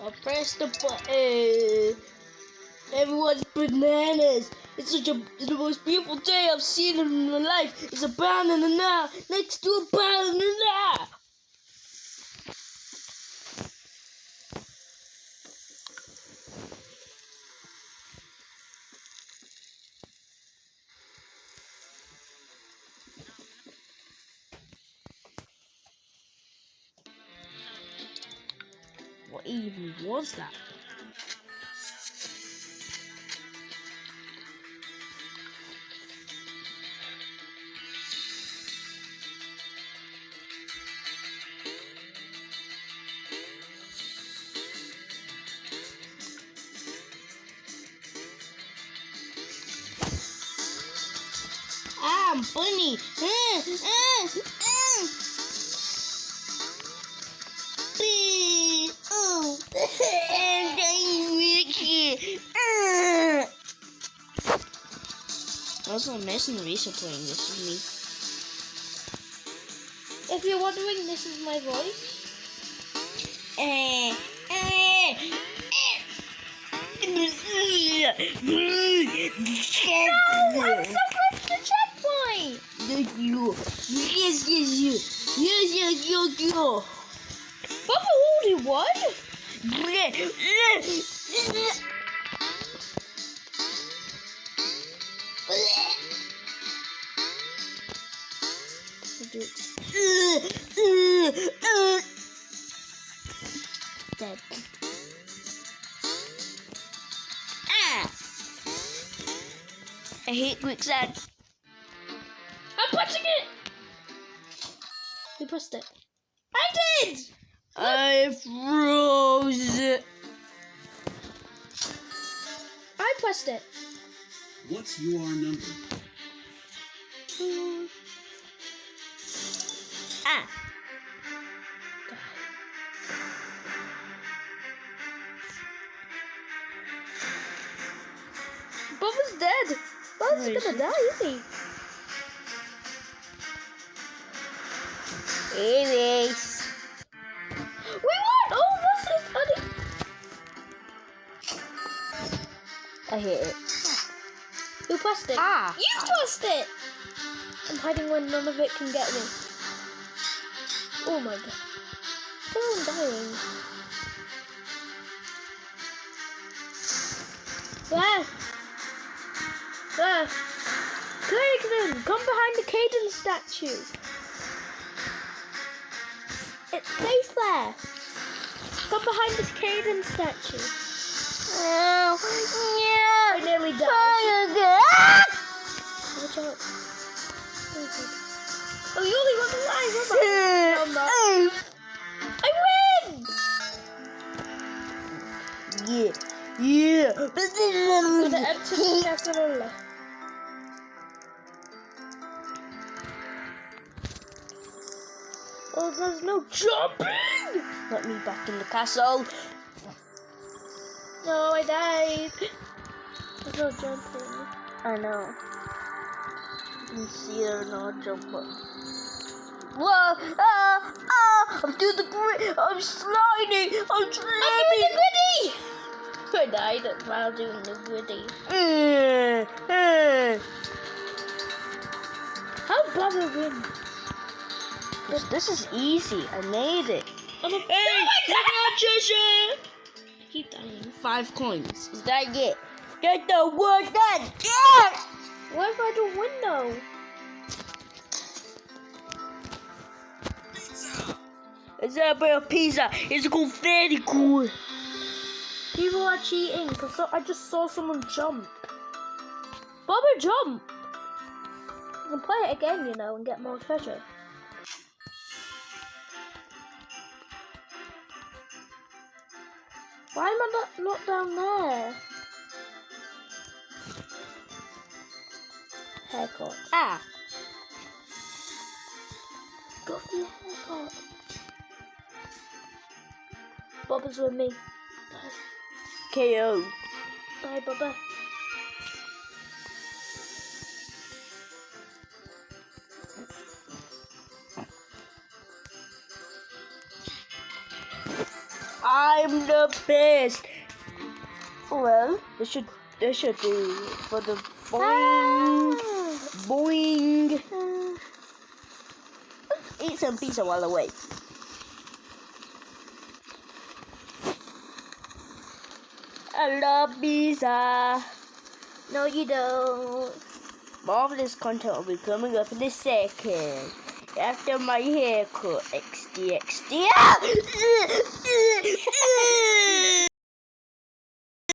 I pressed the button. Everyone's bananas. It's the most beautiful day I've seen in my life. It's a banana next to a banana. What even was that? I'm funny. Oh, and I'm Ricky. Also, Miss and Reese are playing this with me. If you're wondering, this is my voice. No, I'm so close to the checkpoint. Yes. Papa already won. Dead. I hate quicksand. I'm pressing it. You pressed it. I did. I froze it. I pressed it. What's your number? Bubba's dead. Bubba's gonna die, isn't he? Anyways. We won! Oh, this is funny. I hate it. Who pressed it? You pressed it! I'm hiding when none of it can get me. Oh my god. Oh, I'm dying. There! Caden! Come behind the Caden statue! It's safe there! Come behind this Caden statue! Oh, yeah! I nearly died. Watch out. Oh, you only want to lie, remember? No, I'm not. I win! Yeah! Gonna enter the casserole. Oh, there's no jumping! Let me back in the castle. No, I died. There's no jumping. I know. You see, there's no jumping. Whoa! I'm doing the gritty. I'm sliding. I'm doing the gritty. I died while doing the gritty. How Bubba win? This is easy. I made it. Hey, Treasure! Keep dying. 5 coins. Is that it? Get the wood done. Yeah! What if I don't win though? It's a bit of pizza. It's cool, very cool. People are cheating because I just saw someone jump. Bubba jump. You can play it again, you know, and get more treasure. Why am I not down there? Haircut. Go for your haircut. Bubba's with me. KO. Bye, Bubba. I'm the best. Well, they should be for the boing, boing. Eat some pizza while I wait. I love pizza. No, you don't. More of this content will be coming up in a second. After my haircut. XD.